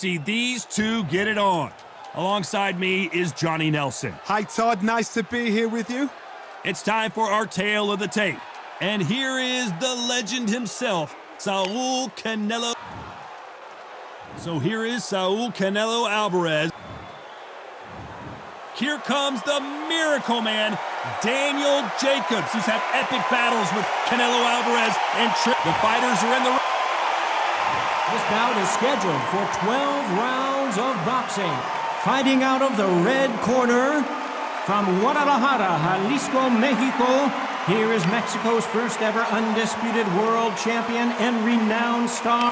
See these two get it on. Alongside me is Johnny Nelson. Hi, Todd. Nice to be here with you. It's time for our tale of the tape. And here is the legend himself, Saul Canelo. So here is Saul Canelo Alvarez. Here comes the Miracle Man, Daniel Jacobs. He's had epic battles with Canelo Alvarez and the fighters are in the ring. This bout is scheduled for 12 rounds of boxing. Fighting out of the red corner, from Guadalajara, Jalisco, Mexico, here is Mexico's first ever undisputed world champion and renowned star.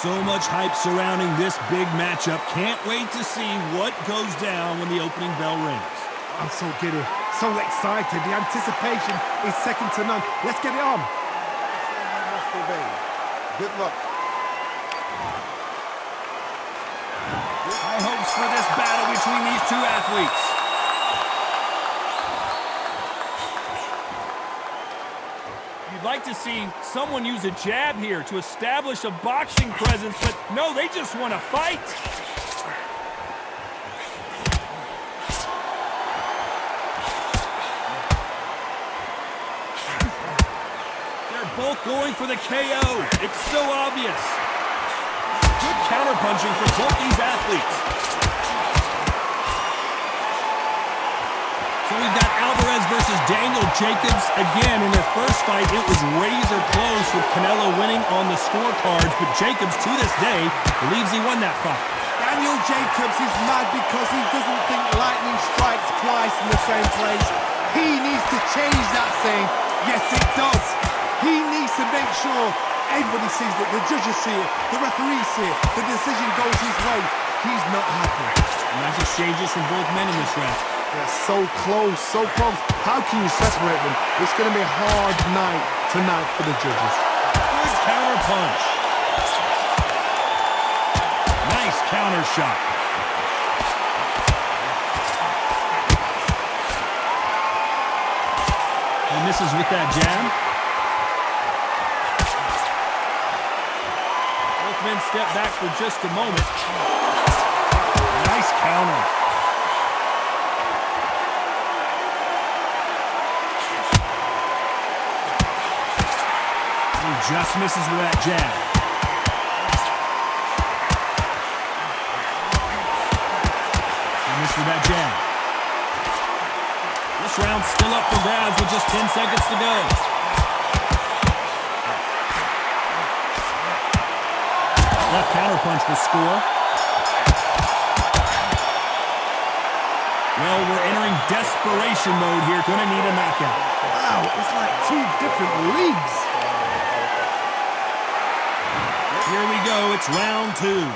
So much hype surrounding this big matchup. Can't wait to see what goes down when the opening bell rings. I'm so giddy, so excited. The anticipation is second to none. Let's get it on. Good luck. High hopes for this battle between these two athletes. You'd like to see someone use a jab here to establish a boxing presence, but no, they just want to fight. They're both going for the KO. It's so obvious. Good counterpunching for both these athletes. So we've got Alvarez versus Daniel Jacobs. Again, in their first fight, it was razor close with Canelo winning on the scorecards, but Jacobs, to this day, believes he won that fight. Daniel Jacobs is mad because he doesn't think lightning strikes twice in the same place. He needs to change that saying. Yes, it does. He needs to make sure everybody sees it, the judges see it, the referees see it, the decision goes his way. He's not happy. Nice exchanges from both men in this round. They're so close, so close. How can you separate them? It's going to be a hard night tonight for the judges. Good counter punch. Nice counter shot. He misses with that jab. Both men step back for just a moment. Nice counter. Just misses with that jab. He missed with that jab. This round's still up for grabs with just 10 seconds to go. Left counterpunch will score. Well, we're entering desperation mode here. Gonna need a knockout. Wow, it's like two different leagues. Here we go, it's round two.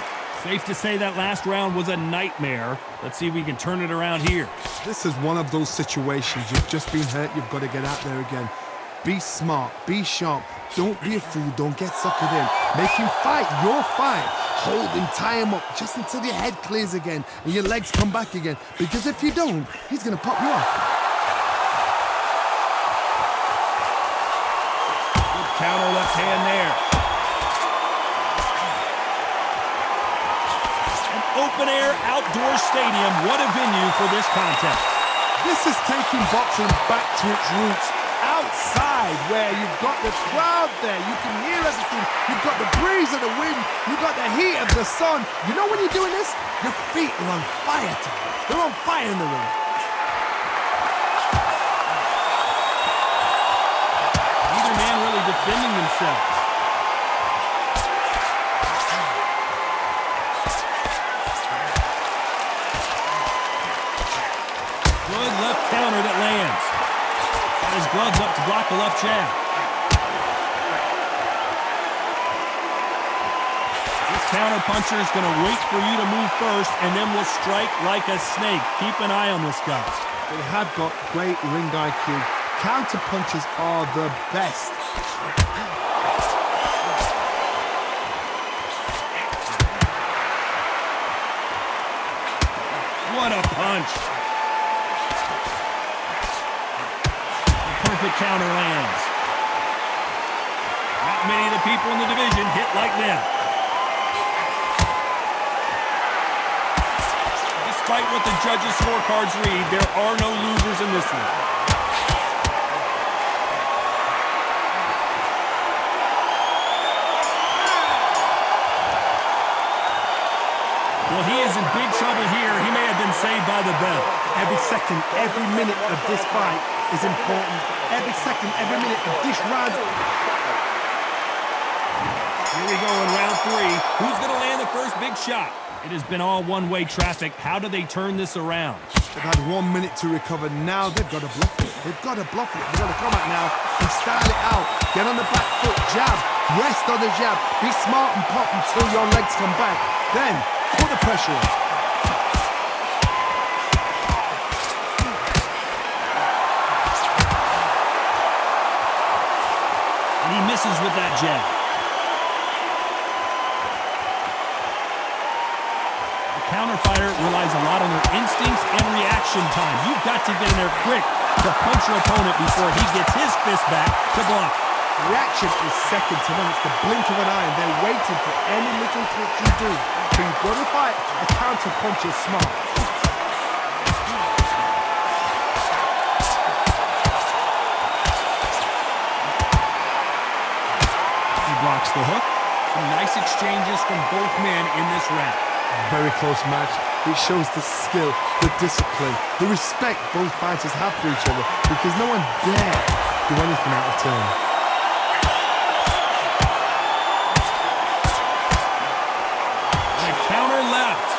Safe to say that last round was a nightmare. Let's see if we can turn it around here. This is one of those situations. You've just been hurt, you've got to get out there again. Be smart, be sharp. Don't be a fool, don't get suckered in. Make him fight your fight. Hold him, tie him up, just until your head clears again and your legs come back again. Because if you don't, he's going to pop you off. Good counter left hand there. Open-air outdoor stadium. What a venue for this contest. This is taking boxing back to its roots. Outside, where you've got the crowd there, you can hear everything. You've got the breeze of the wind. You've got the heat of the sun. You know when you're doing this? Your feet are on fire. They're on fire in the ring. Neither man really defending themselves. Good left counter that lands. Got his gloves up to block the left jab. This counter puncher is going to wait for you to move first and then will strike like a snake. Keep an eye on this guy. They have got great ring IQ. Counter punches are the best. What a punch. Perfect counter lands. Not many of the people in the division hit like them. despite what the judges' scorecards read, there are no losers in this one. Well, he is in big trouble here. He may have been saved by the bell. Every second, every minute of this fight is important. Every second, every minute of this round. Here we go in round 3. Who's going to land the first big shot? It has been all one-way traffic. How do they turn this around? They've had 1 minute to recover. Now they've got to bluff it. They've got to bluff it. They've got to come out now and style it out. Get on the back foot, jab. Rest on the jab. Be smart and pop until your legs come back. Then put the pressure on. And he misses with that jab. The counter fighter relies a lot on their instincts and reaction time. You've got to get in there quick to punch your opponent before he gets his fist back to block. Reaction is second to none. It's the blink of an eye, and they're waiting for any little twitch you do. So you've got to fight a counter punch is smart. He blocks the hook. Some nice exchanges from both men in this round. Very close match. It shows the skill, the discipline, the respect both fighters have for each other, because no one dare do anything out of turn. Counter left.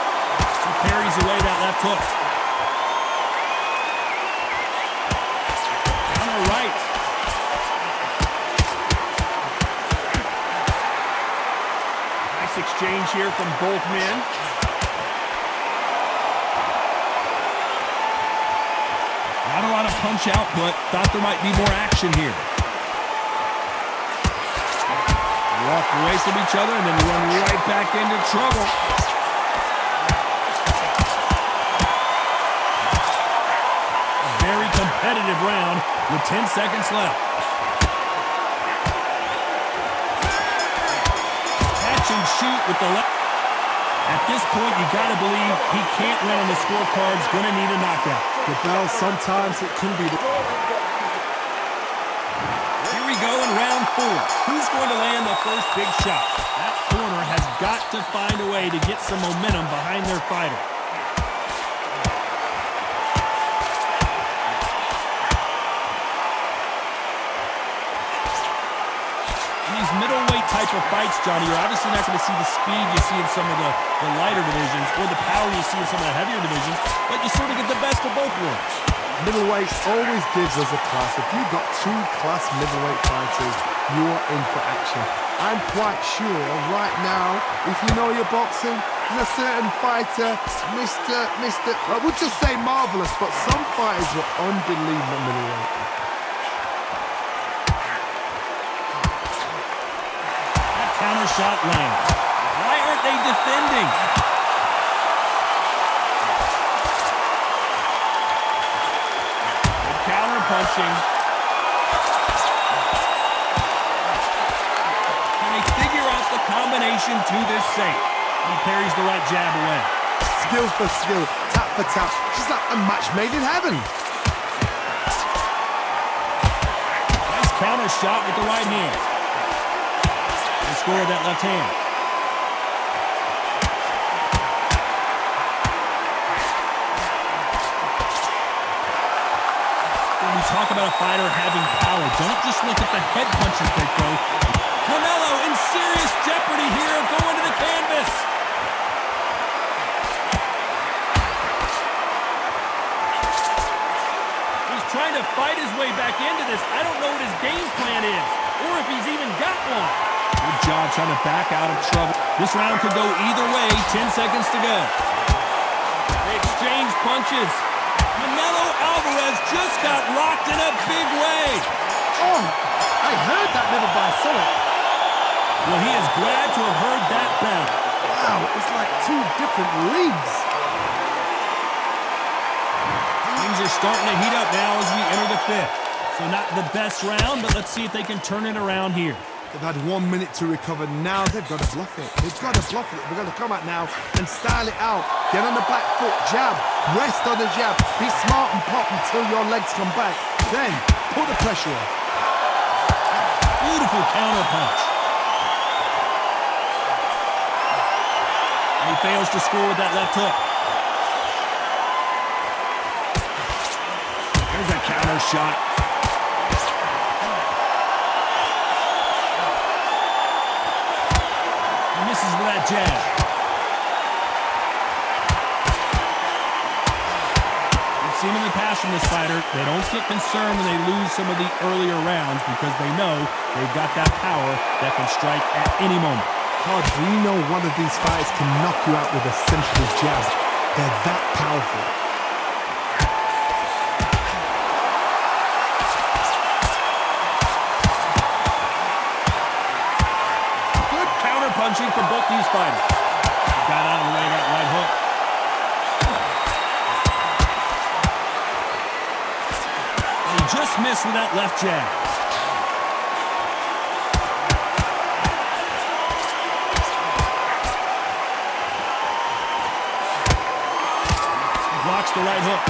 He parries away that left hook. Counter right. Nice exchange here from both men. Not a lot of punch output. Thought there might be more action here. Walk away from each other and then run right back into trouble. A very competitive round with 10 seconds left. Catch and shoot with the left. At this point, you got to believe he can't win on the scorecards. Going to need a knockout. The bell, sometimes it can be the... Here we go in round 4. Who's going to land the first big shot? That corner has got to find a way to get some momentum behind their fighter. In these middleweight type of fights, Johnny, you're obviously not going to see the speed you see in some of the lighter divisions or the power you see in some of the heavier divisions, but you sort of get the best of both worlds. Middleweight always gives us a class. If you've got 2 class middleweight fighters, you are in for action. I'm quite sure right now, if you know your boxing, there's a certain fighter, I would just say marvelous, but some fighters were unbelievable middleweight. That counter shot lands. Why aren't they defending? Punching. Can they figure out the combination to this safe? He parries the right jab away. Skill for skill, tap for tap, just like a match made in heaven. Nice counter shot with the right hand. They score with that left hand. Talk about a fighter having power. Don't just look at the head punches they throw. Canelo in serious jeopardy here, going to the canvas. He's trying to fight his way back into this. I don't know what his game plan is, or if he's even got one. Good job trying to back out of trouble. This round could go either way. 10 seconds to go. They exchange punches. Canelo Alvarez just got rocked in a big way. Oh, I heard that never by Saul. Well, he is glad to have heard that bell. Wow, it's like 2 different leagues. Things are starting to heat up now as we enter the 5th. So not the best round, but let's see if they can turn it around here. They've had 1 minute to recover. Now they've got to bluff it. They've got to bluff it. They've got to come out now and style it out. Get on the back foot, jab, rest on the jab. Be smart and pop until your legs come back. Then put the pressure on. Beautiful counter punch. And he fails to score with that left hook. There's a counter shot. Misses with that jab. We've seen in the past from this fighter, they don't get concerned when they lose some of the earlier rounds because they know they've got that power that can strike at any moment. Todd, we know one of these fighters can knock you out with a simple jab. They're that powerful. Punching from both these fighters. Got out of the way of that right hook. And he just missed with that left jab. He blocks the right hook.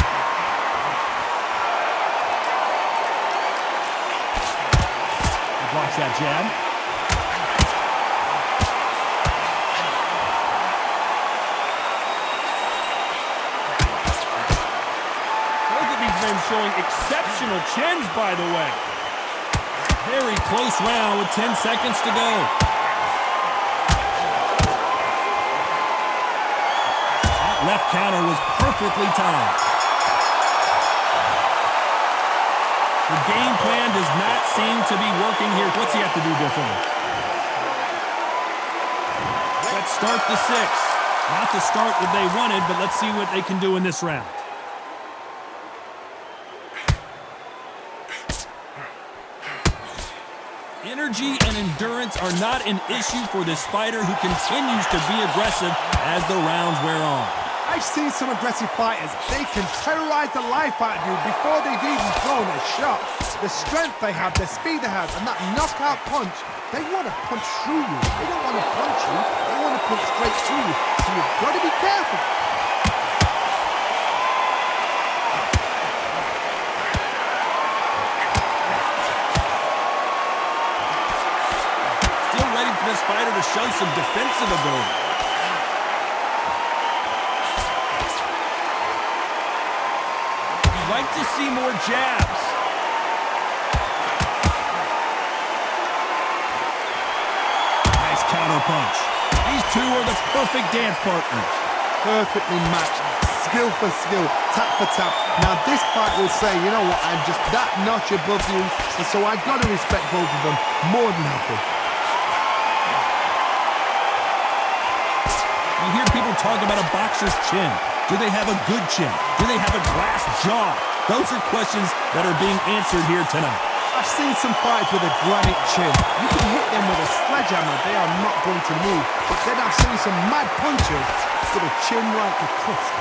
He blocks that jab. Showing exceptional chins, by the way. Very close round with 10 seconds to go. That left counter was perfectly timed. The game plan does not seem to be working here. What's he have to do differently? Let's start the sixth. Not the start that they wanted, but let's see what they can do in this round. Energy and endurance are not an issue for this fighter who continues to be aggressive as the rounds wear on. I've seen some aggressive fighters. They can terrorize the life out of you before they've even thrown a shot. The strength they have, the speed they have, and that knockout punch, they want to punch through you. They don't want to punch you. They want to punch straight through you. So you've got to be careful. This fighter to show some defensive ability. You'd like to see more jabs. Nice counter punch. These two are the perfect dance partners. Perfectly matched. Skill for skill, tap for tap. Now this fight will say, you know what, I'm just that notch above you, and so I've got to respect both of them more than happy. You hear people talk about a boxer's chin. Do they have a good chin? Do they have a glass jaw? Those are questions that are being answered here tonight. I've seen some fighters with a granite chin. You can hit them with a sledgehammer, they are not going to move. But then I've seen some mad punchers with a chin like a crisp.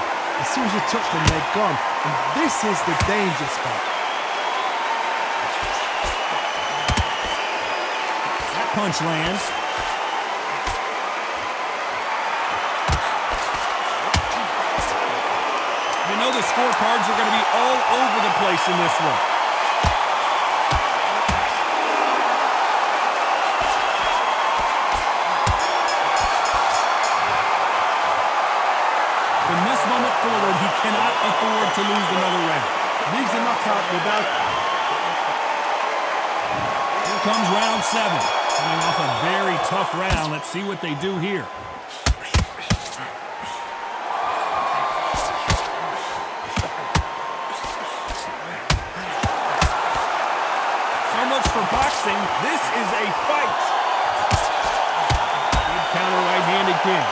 As soon as you touch them, they're gone. And this is the danger spot. That punch lands. You know the scorecards are going to be all over the place in this one. From this moment forward, he cannot afford to lose another round. Leaves a knockout without... Here comes round 7. Coming off a very tough round. Let's see what they do here. For boxing, this is a fight. Big counter right-handed kick.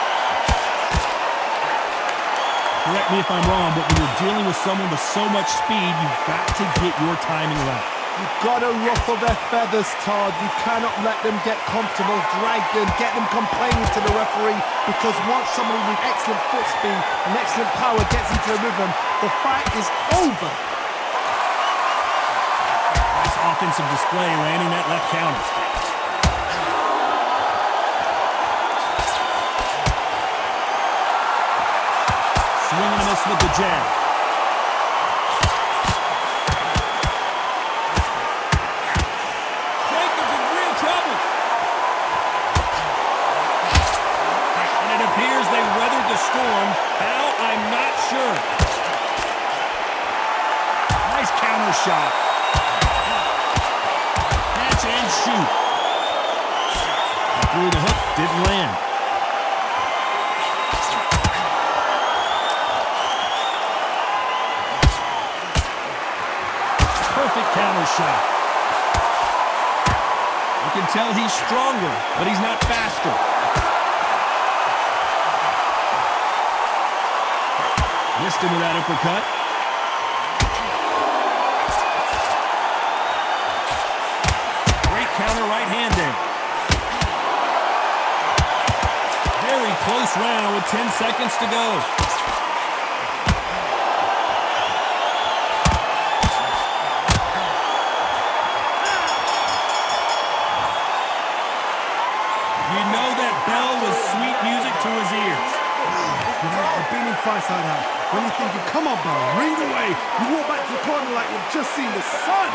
Correct me if I'm wrong, but when you're dealing with someone with so much speed, you've got to get your timing right. You've got to ruffle their feathers, Todd. You cannot let them get comfortable, drag them, get them complaining to the referee, because once somebody with excellent foot speed and excellent power gets into the rhythm, the fight is over. Offensive display, landing that left counter. Swing and a miss with the jab. Jacobs in real trouble. And it appears they weathered the storm. How? I'm not sure. Nice counter shot. Catch and shoot. Through the hook, didn't land. Perfect counter shot. You can tell he's stronger, but he's not faster. Missed him with that uppercut. Great counter right hand there. Very close round with 10 seconds to go. You know that bell was sweet music to his ears. You know, I've been in fights like that. When you're thinking, come on, bell, ring away. You walk back to the corner like you've just seen the sun.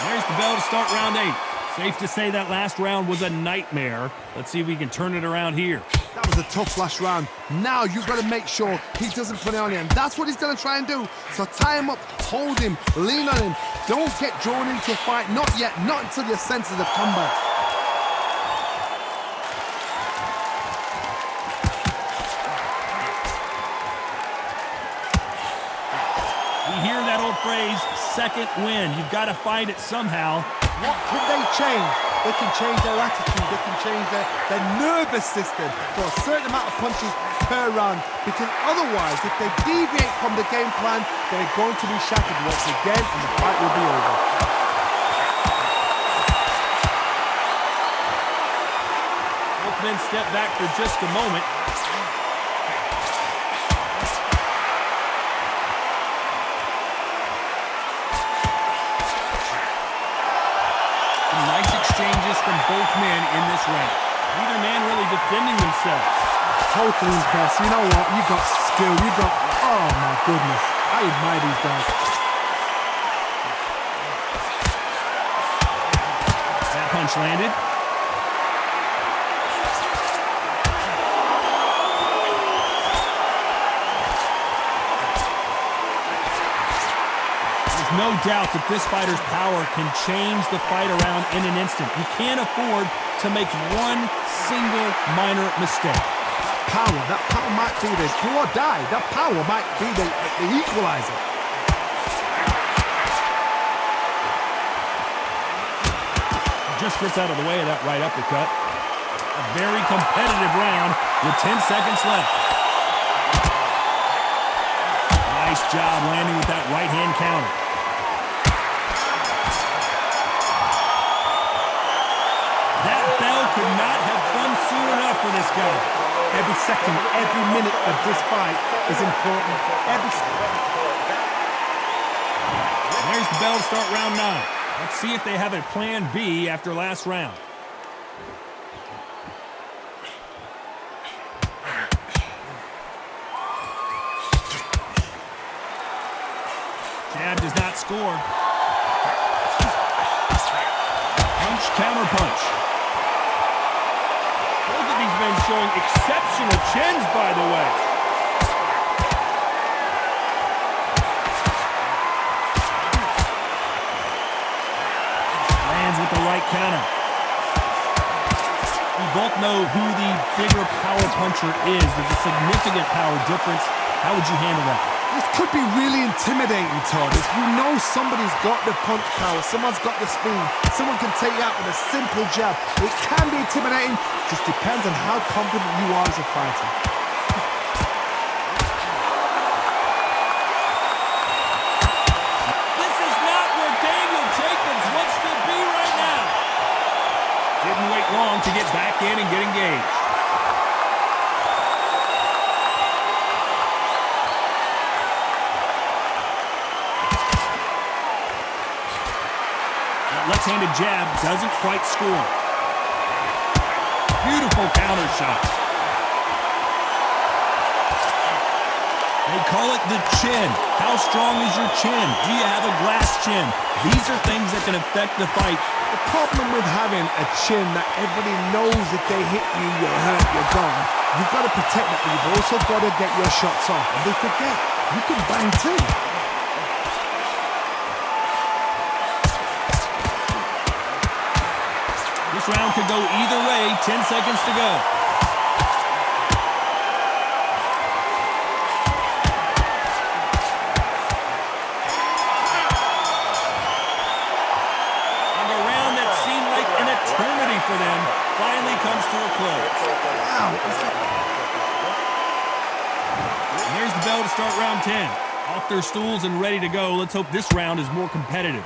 There's the bell to start round 8. Safe to say that last round was a nightmare. Let's see if we can turn it around here. That was a tough last round. Now you've got to make sure he doesn't put it on you, and that's what he's going to try and do. So tie him up, hold him, lean on him. Don't get drawn into a fight. Not yet. Not until your senses have come back. We hear that old phrase, second win. You've got to find it somehow. What can they change? They can change their attitude. They can change their nervous system for a certain amount of punches per round. Because otherwise, if they deviate from the game plan, they're going to be shattered once again, and the fight will be over. Both men step back for just a moment. Nice exchanges from both men in this round. Neither man really defending themselves. Totally impressed. You know what? You got skill. You got... Oh, my goodness. I admire these guys. That punch landed. No doubt that this fighter's power can change the fight around in an instant. You can't afford to make one single minor mistake. That power might be the do or die. That power might be the equalizer. Just gets out of the way of that right uppercut. A very competitive round with 10 seconds left. Nice job landing with that right hand counter. That bell could not have come soon enough for this guy. Every second, every minute of this fight is important. Every second. There's the bell to start round 9. Let's see if they have a plan B after last round. Jab does not score. Punch, counter punch. Both of these men showing exceptional chins, by the way. Lands with the right counter. We both know who the bigger power puncher is. There's a significant power difference. How would you handle that? This could be really intimidating, Todd. If you know somebody's got the punch power, someone's got the speed, someone can take you out with a simple jab. It can be intimidating. Just depends on how confident you are as a fighter. This is not where Daniel Jacobs wants to be right now. Didn't wait long to get back in and get engaged. That left-handed jab doesn't quite score. Beautiful counter shot. They call it the chin. How strong is your chin? Do you have a glass chin? These are things that can affect the fight. The problem with having a chin that everybody knows if they hit you, you're hurt, you're gone. You've got to protect that, but you've also got to get your shots off. And they forget, you can bang too. This round could go either way. 10 seconds to go. And a round that seemed like an eternity for them finally comes to a close. Wow. And there's the bell to start round 10. Off their stools and ready to go. Let's hope this round is more competitive.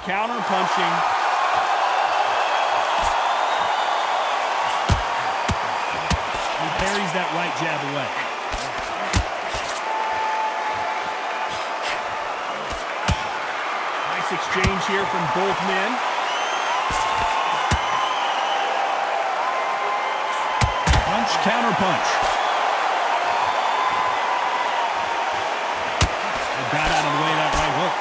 Counter punching. He parries that right jab away. Nice exchange here from both men. Punch, counter punch. They got out of the way of that right hook.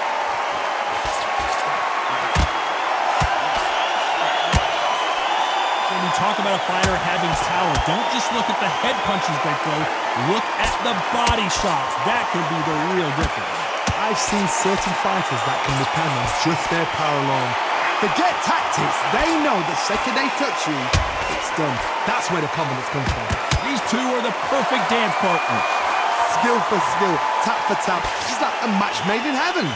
Talk about a fighter having power. Don't just look at the head punches they throw. Look at the body shots. That could be the real difference. I've seen certain fighters that can depend on just their power alone. Forget tactics. They know the second they touch you, it's done. That's where the confidence comes from. These two are the perfect dance partners. Skill for skill, tap for tap. It's like a match made in heaven.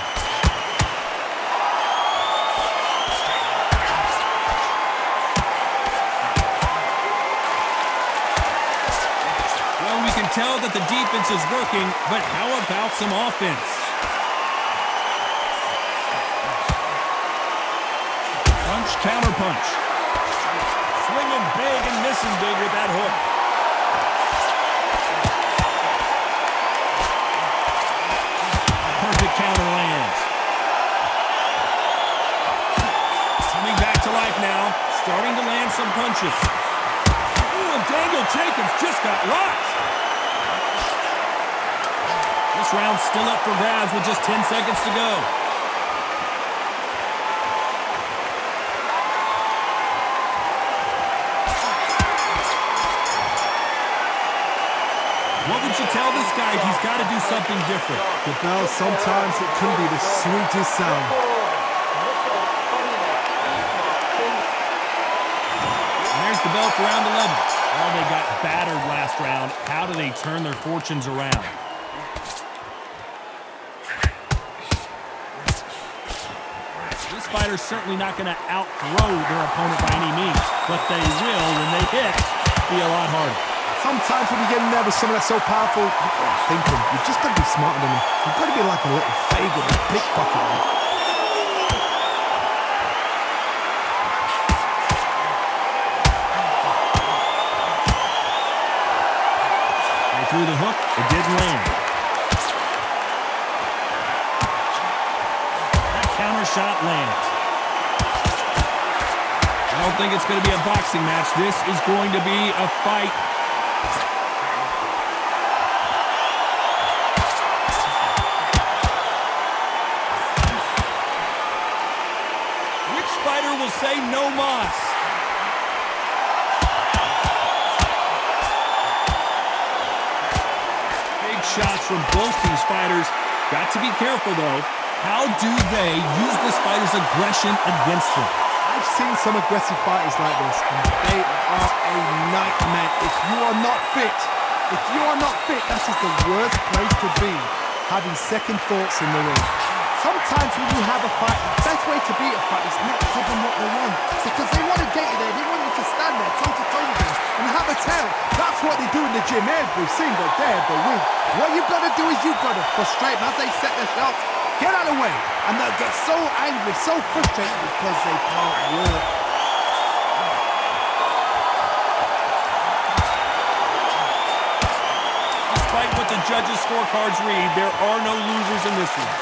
Tell that the defense is working, but how about some offense? Punch, counter punch. Swinging big and missing big with that hook. Perfect counter lands. Coming back to life now, starting to land some punches. Ooh, and Daniel Jacobs just got locked. This round's still up for grabs with just 10 seconds to go. What would you tell this guy? He's got to do something different. The bell, sometimes it can be the sweetest sound. And there's the bell for round 11. Well, they got battered last round. How do they turn their fortunes around? Fighter's certainly not going to out-throw their opponent by any means, but they will, when they hit, be a lot harder. Sometimes when you get nervous, someone that's so powerful, you've got to think them. You've just got to be smarter than them. You've got to be like a little faggot, a pickpocket. They threw the hook, it didn't land. Counter shot lands. I don't think it's going to be a boxing match. This is going to be a fight. Which fighter will say no mas? Big shots from both these fighters. Got to be careful, though. How do they use this fighter's aggression against them? I've seen some aggressive fighters like this, and they are a nightmare. If you are not fit, that is the worst place to be, having second thoughts in the ring. Sometimes when you have a fight, the best way to beat a fight is not give them what they want, because they want to get you there, they want you to stand there toe-to-toe with them and have a tail. That's what they do in the gym every single day of the week. What you've got to do is you've got to frustrate them as they set their shots. Get out of the way, and they'll get so angry, so frustrated because they can't work. Despite what the judges' scorecards read, there are no losers in this one.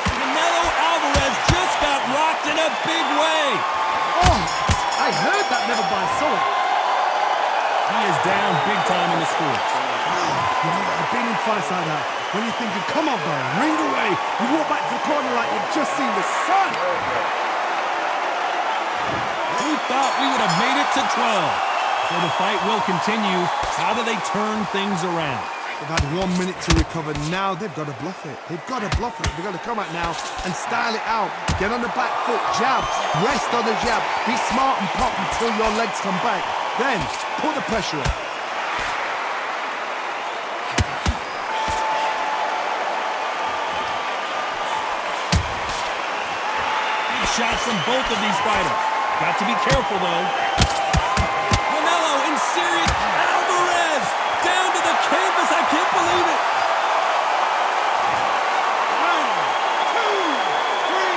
Canelo Alvarez just got rocked in a big way. Oh, I heard that, never by Saul. He is down big time in the score. You know, I've been in fights like that. When you're thinking, come on, bro, ring away. You walk back to the corner like you've just seen the sun. We thought we would have made it to 12. So the fight will continue. How do they turn things around? They've had 1 minute to recover. Now they've got to bluff it. They've got to bluff it. They've got to come out now and style it out. Get on the back foot, jab. Rest on the jab. Be smart and pop until your legs come back. Then put the pressure on. Big shots from both of these fighters. Got to be careful, though. Canelo in serious. Alvarez down to the canvas. I can't believe it. 1, 2, 3,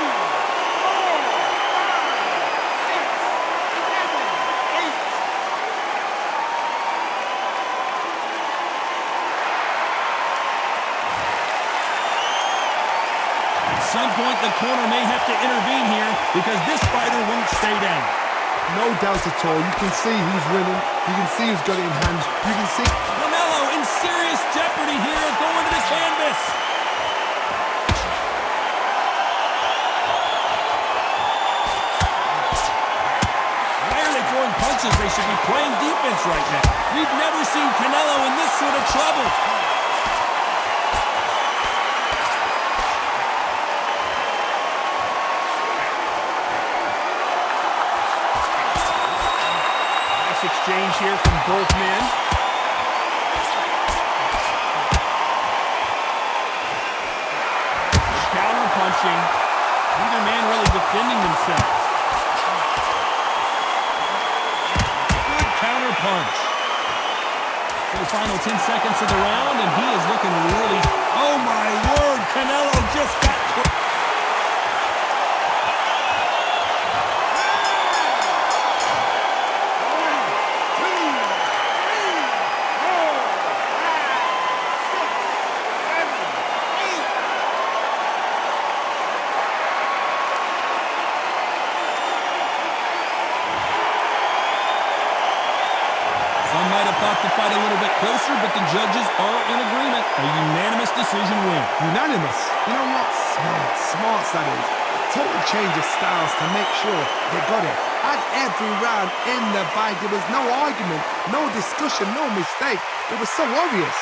4, 5, 6, 7, 8. At some point, the corner may have to intervene here because this fighter won't stay down. No doubt at all. You can see who's winning. You can see who's got it in hand. You can see... Canelo in serious jeopardy here going to the canvas. Why are they throwing punches? They should be playing defense right now. We've never seen Canelo in this sort of trouble. Exchange here from both men. Counter punching. Neither man really defending themselves. Good counter punch. For the final 10 seconds of the round, and he is looking really... Oh my word, Canelo just got... Some might have thought the fight a little bit closer, but the judges are in agreement. A unanimous decision win. Unanimous. You know what? Smart that is. A total change of styles to make sure they got it. At every round in the bag, there was no argument, no discussion, no mistake. It was so obvious.